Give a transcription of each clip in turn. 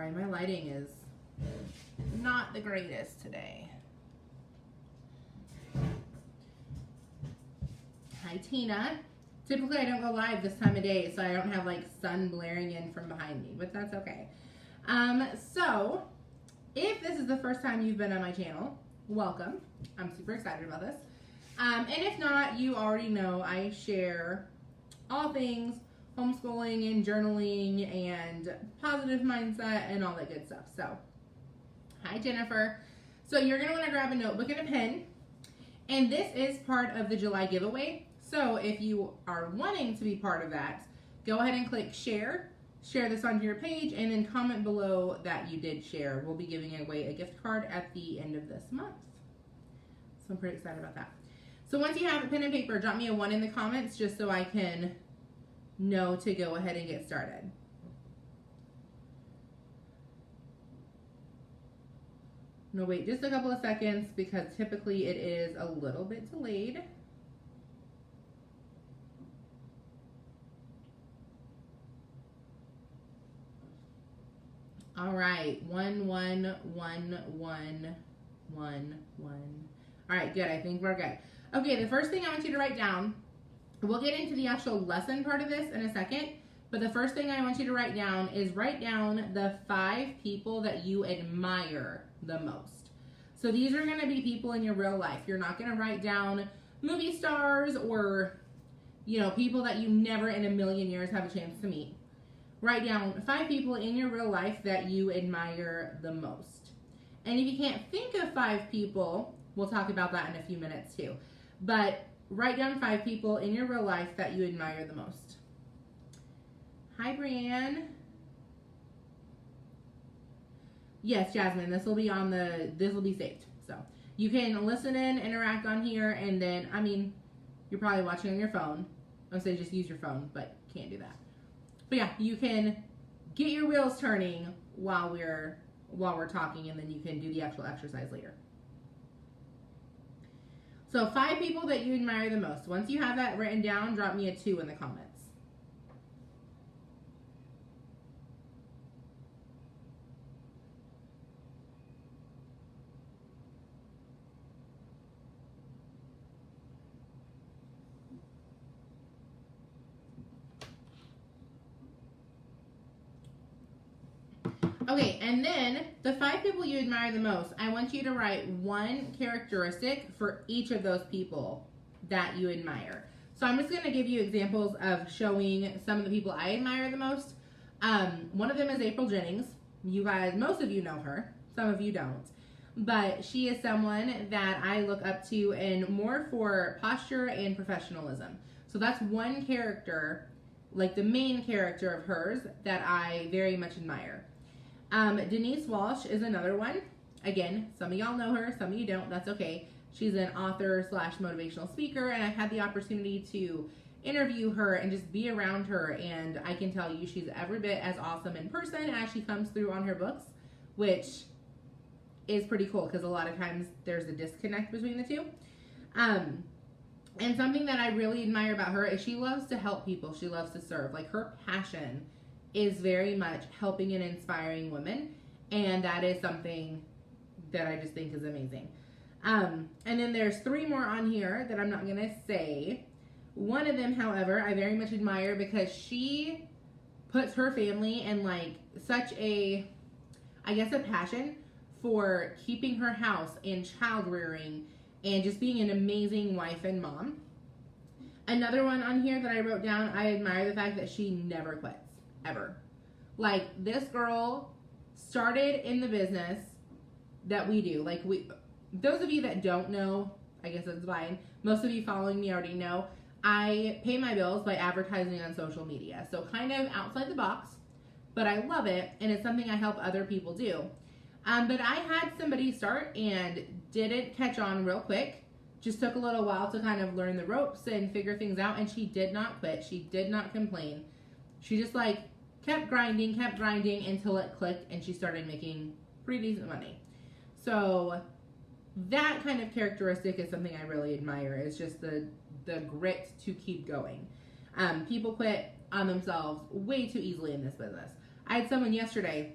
Sorry, my lighting is not the greatest today. Hi, Tina. Typically, I don't go live this time of day, so I don't have like sun blaring in from behind me, but that's okay. So, if this is the first time you've been on my channel, welcome. I'm super excited about this. And if not, you already know I share all things homeschooling and journaling and positive mindset and all that good stuff. So, hi Jennifer. So you're going to want to grab a notebook and a pen. And this is part of the July giveaway. So if you are wanting to be part of that, go ahead and click share this onto your page, and then comment below that you did share. We'll be giving away a gift card at the end of this month. So I'm pretty excited about that. So once you have a pen and paper, drop me a 1 in the comments just so I can know to go ahead and get started. No, wait just a couple of seconds because typically it is a little bit delayed. All right, 1, 1, 1, 1, 1, 1. All right, good. I think we're good. Okay, the first thing I want you to write down, we'll get into the actual lesson part of this in a second, but the first thing I want you to write down is write down the 5 people that you admire the most. So these are going to be people in your real life. You're not going to write down movie stars or, you know, people that you never in a million years have a chance to meet. Write down 5 people in your real life that you admire the most. And if you can't think of 5 people, we'll talk about that in a few minutes too. But write down 5 people in your real life that you admire the most. Hi, Brianne. Yes, Jasmine, this will be saved. So you can listen in, interact on here, and then, I mean, you're probably watching on your phone. I would say just use your phone, but can't do that. But yeah, you can get your wheels turning while we're talking, and then you can do the actual exercise later. So 5 people that you admire the most. Once you have that written down, drop me a 2 in the comments. Okay, and then the 5 people you admire the most, I want you to write 1 characteristic for each of those people that you admire. So I'm just going to give you examples of showing some of the people I admire the most. One of them is April Jennings. You guys, most of you know her. Some of you don't. But she is someone that I look up to and more for posture and professionalism. So that's 1 character, like the main character of hers, that I very much admire. Denise Walsh is another one. Again, some of y'all know her, some of you don't. That's okay. She's an author / motivational speaker, and I've had the opportunity to interview her and just be around her, and I can tell you she's every bit as awesome in person as she comes through on her books, which is pretty cool because a lot of times there's a disconnect between the two. And something that I really admire about her is she loves to help people. She loves to serve. Like, her passion is very much helping and inspiring women, and that is something that I just think is amazing. And then there's 3 more on here that I'm not going to say. One of them, however, I very much admire because she puts her family in like such a, I guess, a passion for keeping her house and child rearing and just being an amazing wife and mom. Another one on here that I wrote down, I admire the fact that she never quits. Ever. Like, this girl started in the business that we do. Like, those of you that don't know, I guess that's fine. Most of you following me already know, I pay my bills by advertising on social media. So kind of outside the box, but I love it, and it's something I help other people do. But I had somebody start and didn't catch on real quick. Just took a little while to kind of learn the ropes and figure things out, and she did not quit. She did not complain. She just like kept grinding until it clicked and she started making pretty decent money. So that kind of characteristic is something I really admire. It's just the grit to keep going. People quit on themselves way too easily in this business. I had someone yesterday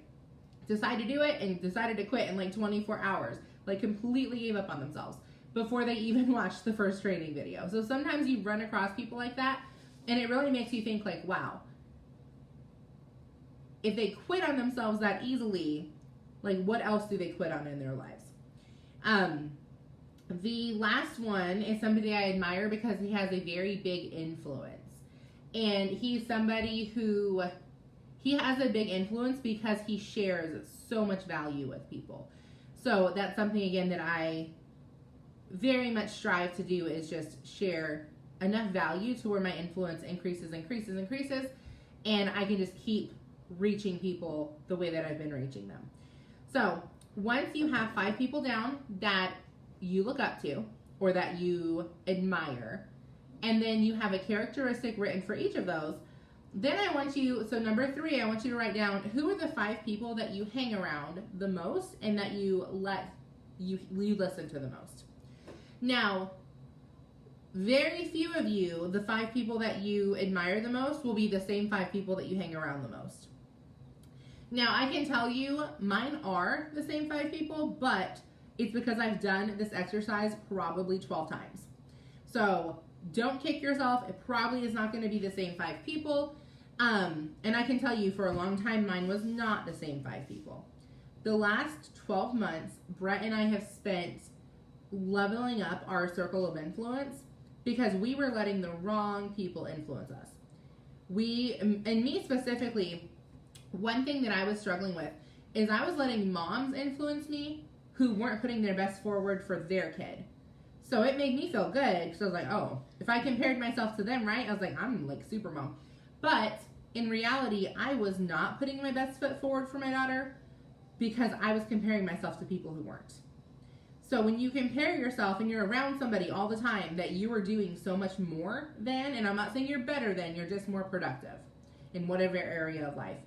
decide to do it and decided to quit in like 24 hours, like completely gave up on themselves before they even watched the first training video. So sometimes you run across people like that, and it really makes you think like, wow, if they quit on themselves that easily, like what else do they quit on in their lives? The last one is somebody I admire because he has a very big influence. And he's somebody who, he has a big influence because he shares so much value with people. So that's something, again, that I very much strive to do, is just share enough value to where my influence increases, and I can just keep reaching people the way that I've been reaching them. So once you have 5 people down that you look up to or that you admire, and then you have a characteristic written for each of those, then I want you, so number 3, I want you to write down who are the 5 people that you hang around the most and that you listen to the most. Now, very few of you, the 5 people that you admire the most, will be the same 5 people that you hang around the most. Now, I can tell you mine are the same 5 people, but it's because I've done this exercise probably 12 times. So don't kick yourself. It probably is not going to be the same 5 people. And I can tell you for a long time, mine was not the same 5 people. The last 12 months, Brett and I have spent leveling up our circle of influence because we were letting the wrong people influence us. And me specifically, one thing that I was struggling with is I was letting moms influence me who weren't putting their best forward for their kid. So it made me feel good because I was like, oh, if I compared myself to them, right? I was like, I'm like super mom. But in reality, I was not putting my best foot forward for my daughter because I was comparing myself to people who weren't. So when you compare yourself and you're around somebody all the time that you are doing so much more than, and I'm not saying you're better than, you're just more productive in whatever area of life,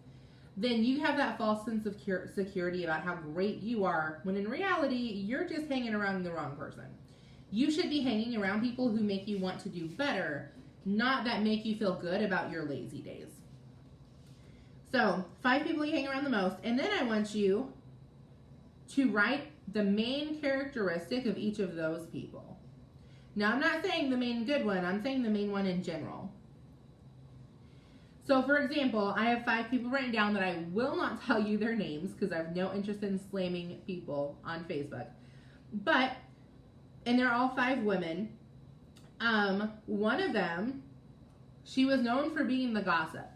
then you have that false sense of security about how great you are, when in reality, you're just hanging around the wrong person. You should be hanging around people who make you want to do better, not that make you feel good about your lazy days. So 5 people you hang around the most, and then I want you to write the main characteristic of each of those people. Now, I'm not saying the main good one, I'm saying the main one in general. So, for example, I have 5 people written down that I will not tell you their names because I have no interest in slamming people on Facebook. But, and they're all 5 women. One of them, she was known for being the gossip.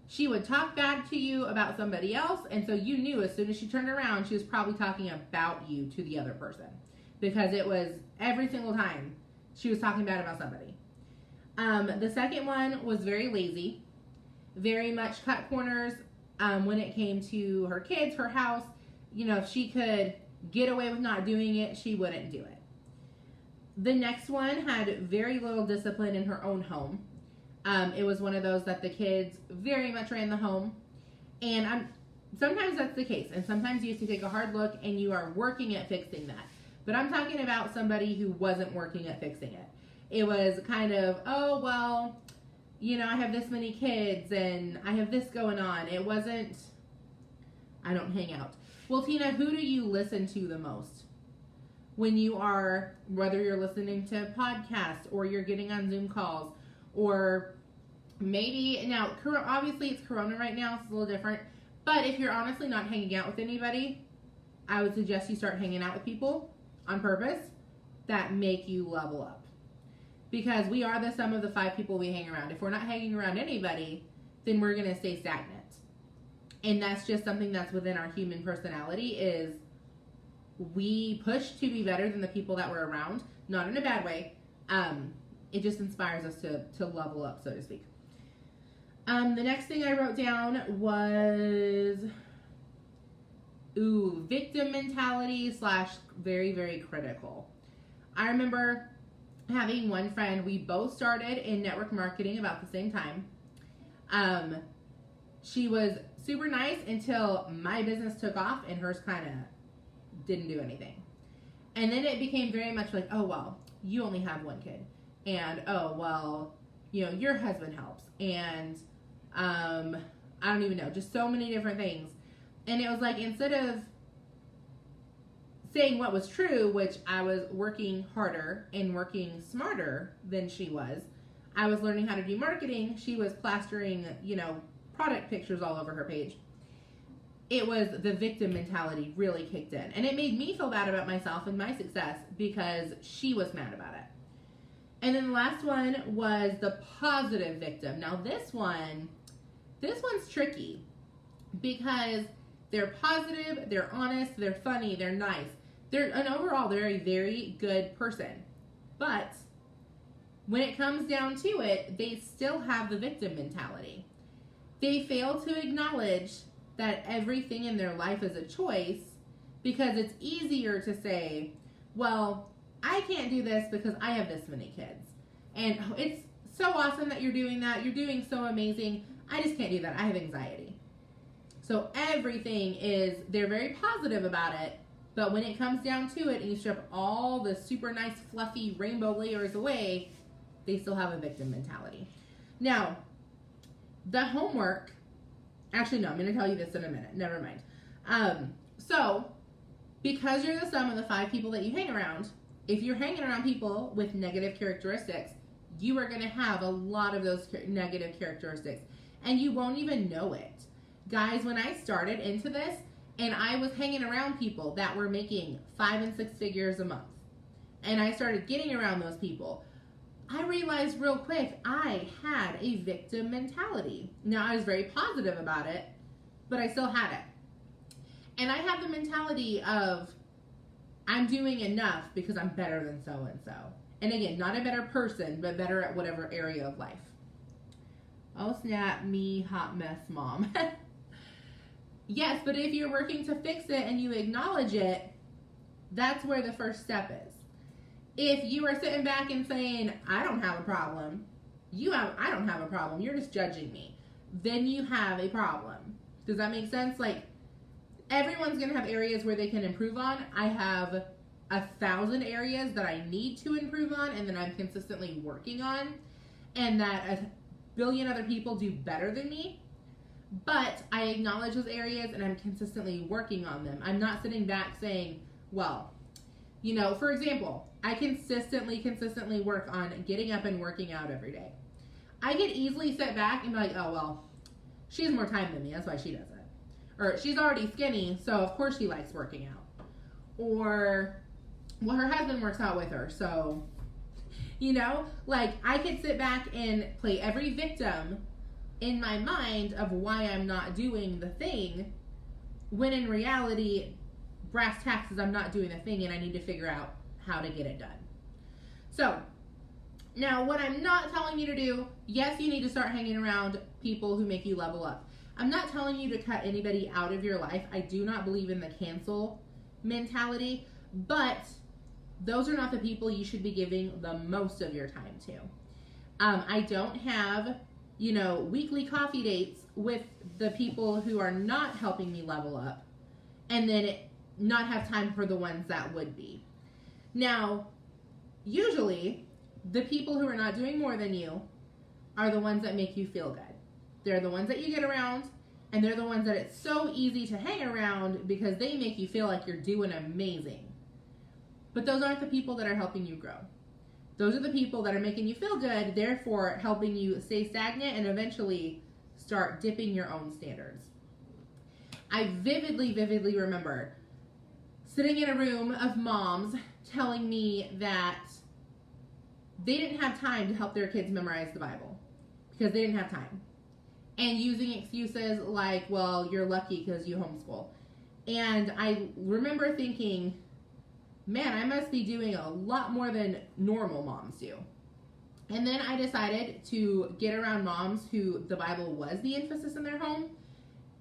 She would talk bad to you about somebody else, and so you knew as soon as she turned around, she was probably talking about you to the other person. Because it was every single time she was talking bad about somebody. The second one was very lazy. Very much cut corners when it came to her kids, her house. You know, if she could get away with not doing it, she wouldn't do it. The next one had very little discipline in her own home. It was one of those that the kids very much ran the home. And sometimes that's the case. And sometimes you have to take a hard look and you are working at fixing that. But I'm talking about somebody who wasn't working at fixing it. It was kind of, oh, well, you know, I have this many kids and I have this going on. It wasn't, I don't hang out. Well, Tina, who do you listen to the most? When you are, whether you're listening to podcasts or you're getting on Zoom calls, or maybe, now, obviously it's Corona right now, it's a little different, but if you're honestly not hanging out with anybody, I would suggest you start hanging out with people on purpose that make you level up. Because we are the sum of the 5 people we hang around. If we're not hanging around anybody, then we're going to stay stagnant. And that's just something that's within our human personality, is we push to be better than the people that we're around. Not in a bad way. It just inspires us to level up, so to speak. The next thing I wrote down was, victim mentality / very, very critical. I remember having one friend, we both started in network marketing about the same time. She was super nice until my business took off and hers kind of didn't do anything. And then it became very much like, oh, well, you only have one kid. And, oh, well, you know, your husband helps. And I don't even know, just so many different things. And it was like, instead of saying what was true, which I was working harder and working smarter than she was, I was learning how to do marketing. She was plastering, product pictures all over her page. It was the victim mentality really kicked in. And it made me feel bad about myself and my success because she was mad about it. And then the last one was the positive victim. Now this one's tricky because they're positive, they're honest, they're funny, they're nice. Overall, they're a very good person. But when it comes down to it, they still have the victim mentality. They fail to acknowledge that everything in their life is a choice because it's easier to say, well, I can't do this because I have this many kids. And it's so awesome that you're doing that. You're doing so amazing. I just can't do that. I have anxiety. So everything they're very positive about it. But when it comes down to it and you strip all the super nice, fluffy rainbow layers away, they still have a victim mentality. Now, the homework, actually, no, I'm going to tell you this in a minute. Never mind. So, because you're the sum of the 5 people that you hang around, if you're hanging around people with negative characteristics, you are going to have a lot of those negative characteristics, and you won't even know it. Guys, when I started into this, and I was hanging around people that were making 5 and 6 figures a month, and I started getting around those people, I realized real quick I had a victim mentality. Now, I was very positive about it, but I still had it. And I had the mentality of, I'm doing enough because I'm better than so-and-so. And again, not a better person, but better at whatever area of life. Oh, snap, me, hot mess mom. Yes, but if you're working to fix it and you acknowledge it, that's where the first step is. If you are sitting back and saying, I don't have a problem, I don't have a problem, you're just judging me, then you have a problem. Does that make sense? Like, everyone's going to have areas where they can improve on. I have 1,000 areas that I need to improve on and that I'm consistently working on, and that 1 billion other people do better than me. But I acknowledge those areas and I'm consistently working on them. I'm not sitting back saying, well, for example, I consistently work on getting up and working out every day. I could easily sit back and be like, oh, well, she has more time than me, that's why she does it. Or she's already skinny, so of course she likes working out. Or, well, her husband works out with her, so, I could sit back and play every victim in my mind of why I'm not doing the thing, when in reality, brass tacks is I'm not doing the thing and I need to figure out how to get it done. So, now what I'm not telling you to do, yes, you need to start hanging around people who make you level up. I'm not telling you to cut anybody out of your life. I do not believe in the cancel mentality, but those are not the people you should be giving the most of your time to. I don't have weekly coffee dates with the people who are not helping me level up, and then not have time for the ones that would be. Now, usually, the people who are not doing more than you are the ones that make you feel good. They're the ones that you get around, and they're the ones that it's so easy to hang around because they make you feel like you're doing amazing. But those aren't the people that are helping you grow. Those are the people that are making you feel good, therefore helping you stay stagnant and eventually start dipping your own standards. I vividly remember sitting in a room of moms telling me that they didn't have time to help their kids memorize the Bible because they didn't have time. And using excuses like, well, you're lucky because you homeschool. And I remember thinking, man, I must be doing a lot more than normal moms do. And then I decided to get around moms who the Bible was the emphasis in their home.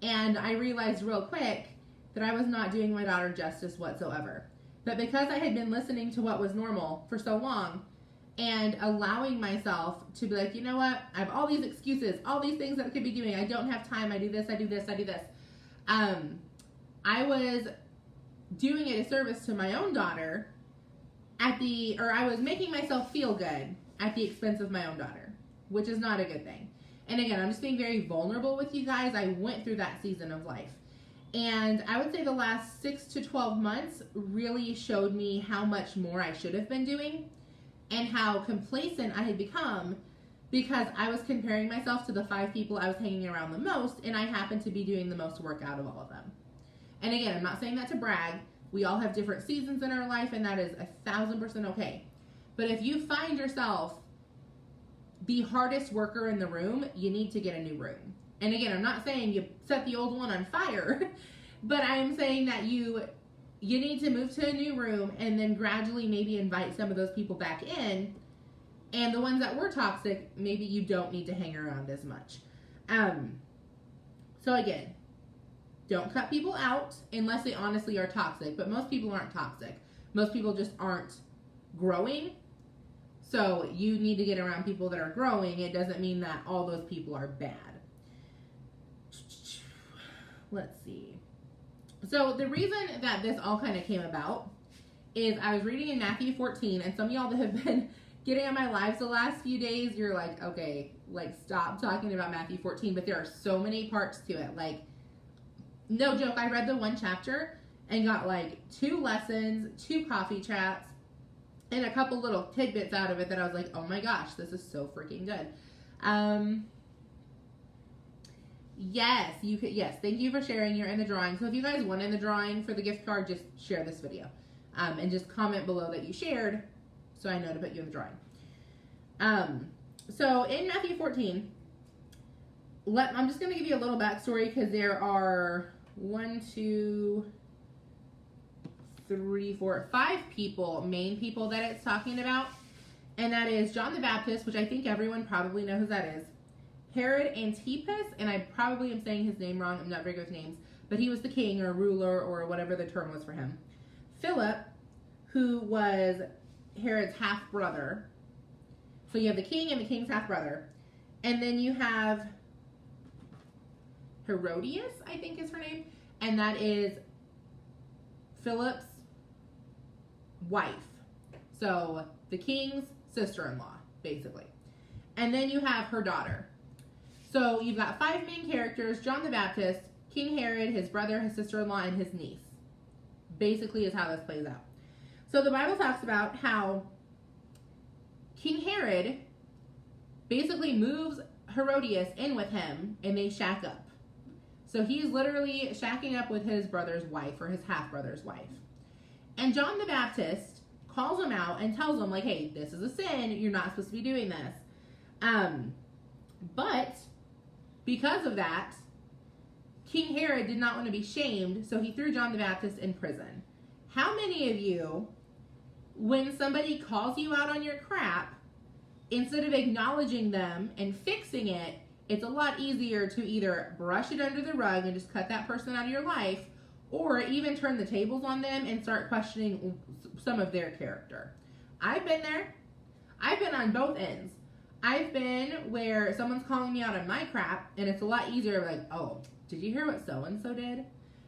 And I realized real quick that I was not doing my daughter justice whatsoever. But because I had been listening to what was normal for so long and allowing myself to be like, you know what, I have all these excuses, all these things that I could be doing. I don't have time. I do this, I do this, I do this. I was doing a disservice to my own daughter I was making myself feel good at the expense of my own daughter, which is not a good thing. And again, I'm just being very vulnerable with you guys. I went through that season of life. And I would say the last 6 to 12 months really showed me how much more I should have been doing and how complacent I had become because I was comparing myself to the 5 people I was hanging around the most, and I happened to be doing the most work out of all of them. And again, I'm not saying that to brag. We all have different seasons in our life, and that is 1,000% okay. But if you find yourself the hardest worker in the room, you need to get a new room. And again, I'm not saying you set the old one on fire, but I am saying that you need to move to a new room and then gradually maybe invite some of those people back in. And the ones that were toxic, maybe you don't need to hang around as much. So again, don't cut people out unless they honestly are toxic. But most people aren't toxic. Most people just aren't growing. So you need to get around people that are growing. It doesn't mean that all those people are bad. Let's see. So the reason that this all kind of came about is I was reading in Matthew 14, and some of y'all that have been getting on my lives the last few days, you're like, okay, like stop talking about Matthew 14, but there are so many parts to it. Like, no joke, I read the 1 chapter and got like 2 lessons, 2 coffee chats, and a couple little tidbits out of it that I was like, oh my gosh, this is so freaking good. Yes, you could. Yes, thank you for sharing. You're in the drawing. So if you guys won in the drawing for the gift card, just share this video, and just comment below that you shared, so I know to put you in the drawing. So in Matthew 14, I'm just going to give you a little backstory because there are 1, 2, 3, 4, 5 people, main people that it's talking about, and that is John the Baptist, which I think everyone probably knows who that is. Herod Antipas, and I probably am saying his name wrong. I'm not very good with names, but he was the king or ruler or whatever the term was for him. Philip, who was Herod's half brother. So you have the king and the king's half brother, and then you have Herodias, I think is her name, and that is Philip's wife. So the king's sister-in-law, basically. And then you have her daughter. So you've got 5 main characters: John the Baptist, King Herod, his brother, his sister-in-law, and his niece. Basically is how this plays out. So the Bible talks about how King Herod basically moves Herodias in with him, and they shack up. So he's literally shacking up with his brother's wife, or his half-brother's wife. And John the Baptist calls him out and tells him, like, hey, this is a sin. You're not supposed to be doing this. But because of that, King Herod did not want to be shamed, so he threw John the Baptist in prison. How many of you, when somebody calls you out on your crap, instead of acknowledging them and fixing it, it's a lot easier to either brush it under the rug and just cut that person out of your life, or even turn the tables on them and start questioning some of their character. I've been there. I've been on both ends. I've been where someone's calling me out on my crap, and it's a lot easier, like, oh, did you hear what so-and-so did?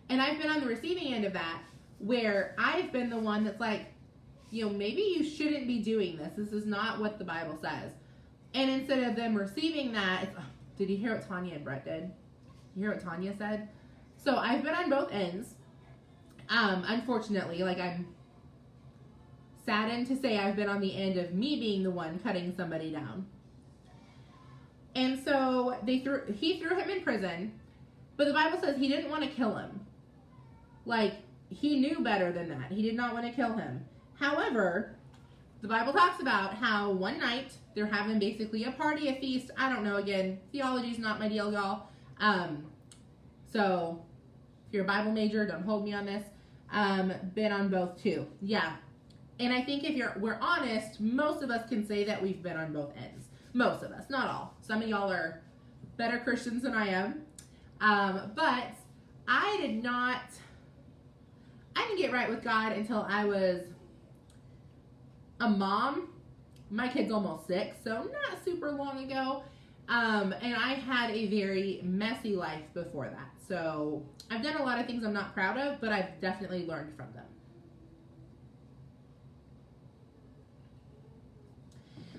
And I've been on the receiving end of that, where I've been the one that's like, you know, maybe you shouldn't be doing this. This is not what the Bible says. And instead of them receiving that, it's, oh, did you hear what Tanya and Brett did? You hear what Tanya said? So I've been on both ends. Unfortunately, like, I'm saddened to say I've been on the end of me being the one cutting somebody down. And so he threw him in prison, but the Bible says he didn't want to kill him. Like, he knew better than that. He did not want to kill him. However, the Bible talks about how one night they're having basically a party, a feast. I don't know, again, theology's not my deal, y'all. So if you're a Bible major, don't hold me on this. Been on both too. Yeah. And I think if we're honest, most of us can say that we've been on both ends. Most of us, not all. Some of y'all are better Christians than I am. But I didn't get right with God until I was a mom. My kid's almost 6, so not super long ago. And I had a very messy life before that. So I've done a lot of things I'm not proud of, but I've definitely learned from them.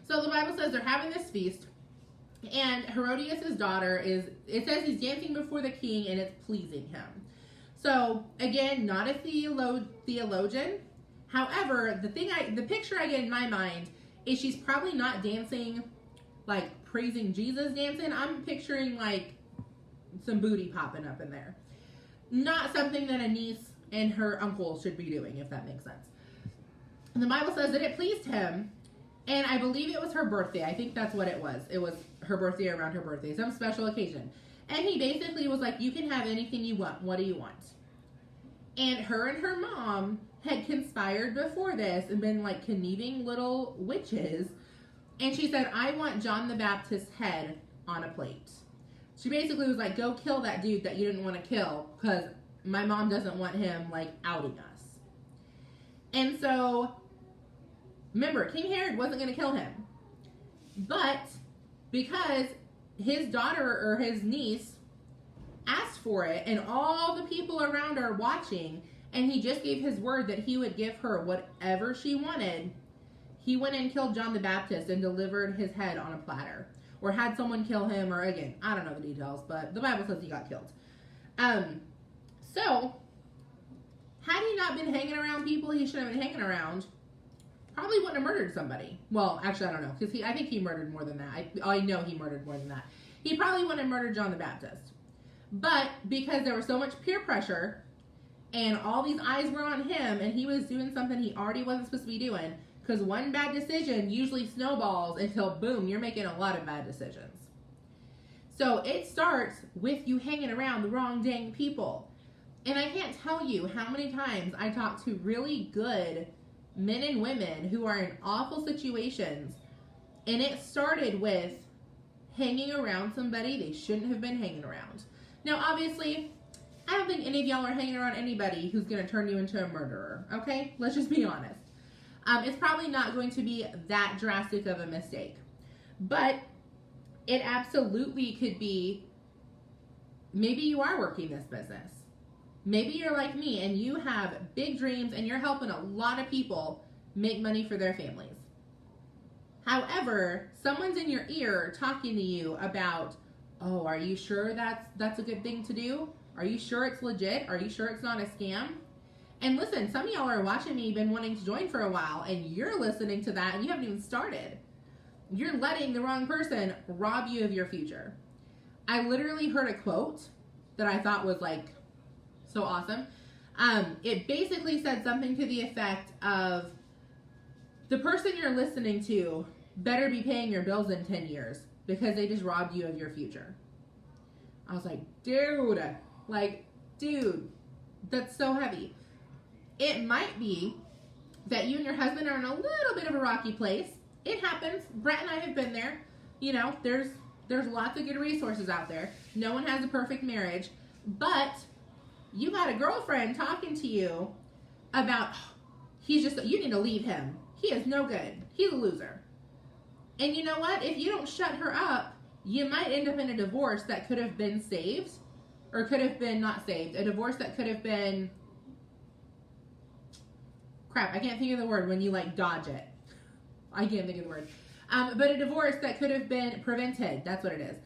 So the Bible says they're having this feast, and Herodias' daughter it says he's dancing before the king, and it's pleasing him. So again, not a theologian. However, the picture I get in my mind is she's probably not dancing like praising Jesus dancing. I'm picturing like some booty popping up in there. Not something that a niece and her uncle should be doing, if that makes sense. And the Bible says that it pleased him, and I believe it was her birthday. I think that's what it was. It was her birthday, around her birthday, some special occasion. And he basically was like, you can have anything you want. What do you want? And her mom had conspired before this and been like conniving little witches. And she said, I want John the Baptist's head on a plate. She basically was like, go kill that dude that you didn't want to kill because my mom doesn't want him like outing us. And so, remember, King Herod wasn't going to kill him. But because his daughter or his niece asked for it and all the people around are watching, and he just gave his word that he would give her whatever she wanted, he went and killed John the Baptist and delivered his head on a platter. Or had someone kill him, or again, I don't know the details, but the Bible says he got killed. So, had he not been hanging around people he shouldn't have been hanging around, probably wouldn't have murdered somebody. Well, actually, I don't know, because I think he murdered more than that. I know he murdered more than that. He probably wouldn't have murdered John the Baptist. But because there was so much peer pressure, and all these eyes were on him, and he was doing something he already wasn't supposed to be doing, because one bad decision usually snowballs until, boom, you're making a lot of bad decisions. So it starts with you hanging around the wrong dang people. And I can't tell you how many times I talk to really good men and women who are in awful situations, and it started with hanging around somebody they shouldn't have been hanging around. Now, obviously, I don't think any of y'all are hanging around anybody who's going to turn you into a murderer, okay? Let's just be honest. It's probably not going to be that drastic of a mistake. But it absolutely could be, maybe you are working this business. Maybe you're like me and you have big dreams and you're helping a lot of people make money for their families. However, someone's in your ear talking to you about, oh, are you sure that's a good thing to do? Are you sure it's legit? Are you sure it's not a scam? And listen, some of y'all are watching me, been wanting to join for a while, and you're listening to that and you haven't even started. You're letting the wrong person rob you of your future. I literally heard a quote that I thought was like so awesome. It basically said something to the effect of, the person you're listening to better be paying your bills in 10 years because they just robbed you of your future. I was like, dude, that's so heavy. It might be that you and your husband are in a little bit of a rocky place. It happens. Brett and I have been there. You know, there's lots of good resources out there. No one has a perfect marriage. But you got a girlfriend talking to you about, you need to leave him. He is no good. He's a loser. And you know what? If you don't shut her up, you might end up in a divorce that could have been saved, or could have been not saved. A divorce that could have been, crap, I can't think of the word when you like dodge it. I can't think of the word. But a divorce that could have been prevented. That's what it is.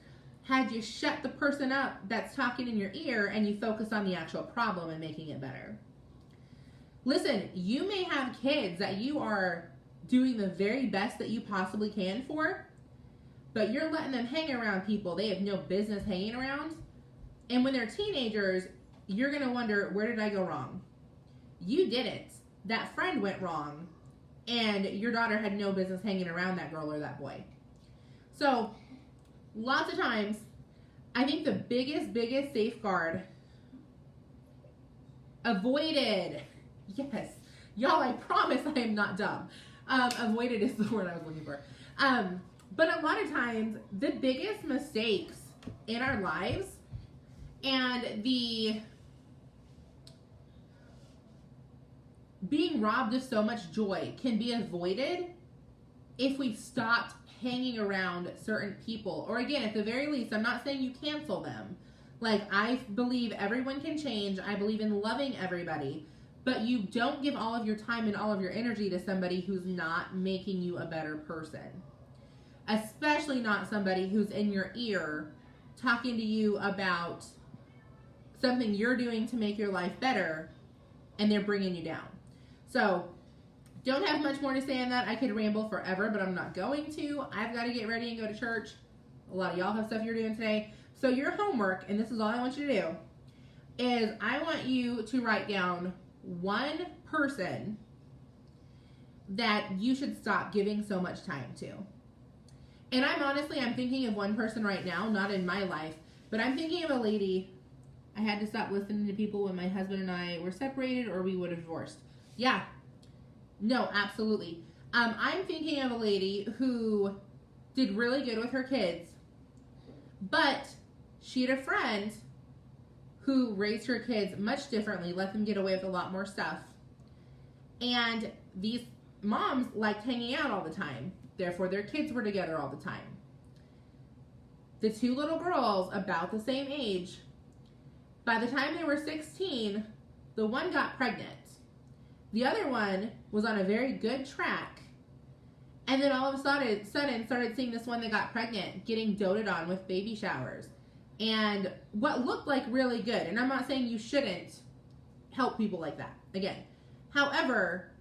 Had you shut the person up that's talking in your ear and you focus on the actual problem and making it better. Listen, you may have kids that you are doing the very best that you possibly can for, but you're letting them hang around people they have no business hanging around. And when they're teenagers, you're going to wonder, where did I go wrong? You didn't. That friend went wrong, and your daughter had no business hanging around that girl or that boy. So, lots of times, I think the biggest safeguard avoided, yes, y'all, I promise I am not dumb. Avoided is the word I was looking for. But a lot of times, the biggest mistakes in our lives and the being robbed of so much joy can be avoided if we stopped hanging around certain people. Or again, at the very least, I'm not saying you cancel them. Like, I believe everyone can change. I believe in loving everybody. But you don't give all of your time and all of your energy to somebody who's not making you a better person. Especially not somebody who's in your ear talking to you about something you're doing to make your life better, and they're bringing you down. So don't have much more to say on that. I could ramble forever, but I'm not going to. I've got to get ready and go to church. A lot of y'all have stuff you're doing today. So your homework, and this is all I want you to do, is I want you to write down one person that you should stop giving so much time to. And I'm thinking of one person right now, not in my life, but I'm thinking of a lady. I had to stop listening to people when my husband and I were separated or we would have divorced. Yeah. No, absolutely. I'm thinking of a lady who did really good with her kids, but she had a friend who raised her kids much differently, let them get away with a lot more stuff. And these moms liked hanging out all the time. Therefore, their kids were together all the time. The two little girls, about the same age, by the time they were 16, the one got pregnant. The other one was on a very good track. And then all of a sudden started seeing this one that got pregnant getting doted on with baby showers. And what looked like really good. And I'm not saying you shouldn't help people like that. Again. However,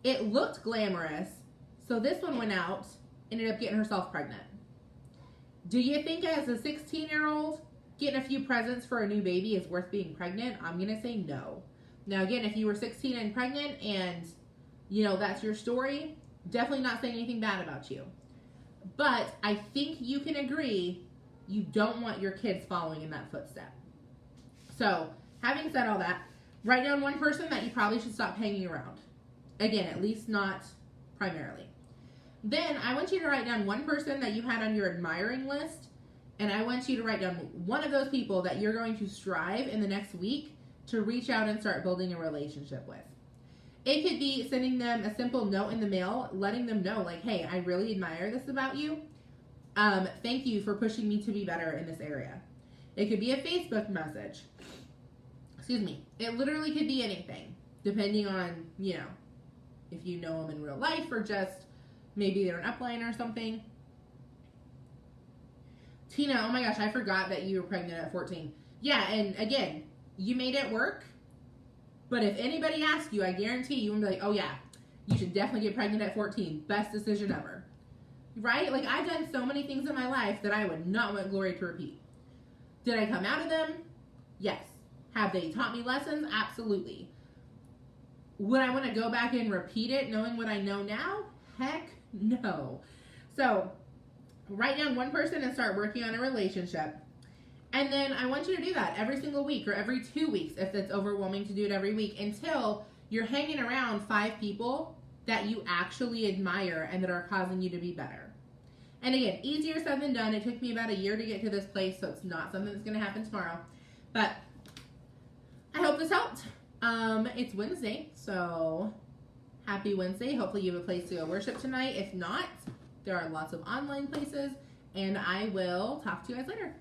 it looked glamorous. So this one went out, ended up getting herself pregnant. Do you think as a 16-year-old, getting a few presents for a new baby is worth being pregnant? I'm going to say no. Now, again, if you were 16 and pregnant and, that's your story, definitely not saying anything bad about you. But I think you can agree you don't want your kids following in that footstep. So, having said all that, write down one person that you probably should stop hanging around. Again, at least not primarily. Then, I want you to write down one person that you had on your admiring list, and I want you to write down one of those people that you're going to strive in the next week to reach out and start building a relationship with. It could be sending them a simple note in the mail, letting them know, like, hey, I really admire this about you. Thank you for pushing me to be better in this area. It could be a Facebook message. Excuse me. It literally could be anything, depending on, if you know them in real life or just maybe they're an upline or something. Tina, oh my gosh, I forgot that you were pregnant at 14. Yeah, and again, you made it work. But if anybody asks you, I guarantee you will be like, oh yeah, you should definitely get pregnant at 14. Best decision ever. Right? Like, I've done so many things in my life that I would not want Glory to repeat. Did I come out of them? Yes. Have they taught me lessons? Absolutely. Would I want to go back and repeat it knowing what I know now? Heck no. So, write down one person and start working on a relationship. And then I want you to do that every single week or every 2 weeks if it's overwhelming to do it every week until you're hanging around 5 people that you actually admire and that are causing you to be better. And again, easier said than done. It took me about a year to get to this place, so it's not something that's going to happen tomorrow. But I hope this helped. It's Wednesday, so happy Wednesday. Hopefully you have a place to go worship tonight. If not, there are lots of online places, and I will talk to you guys later.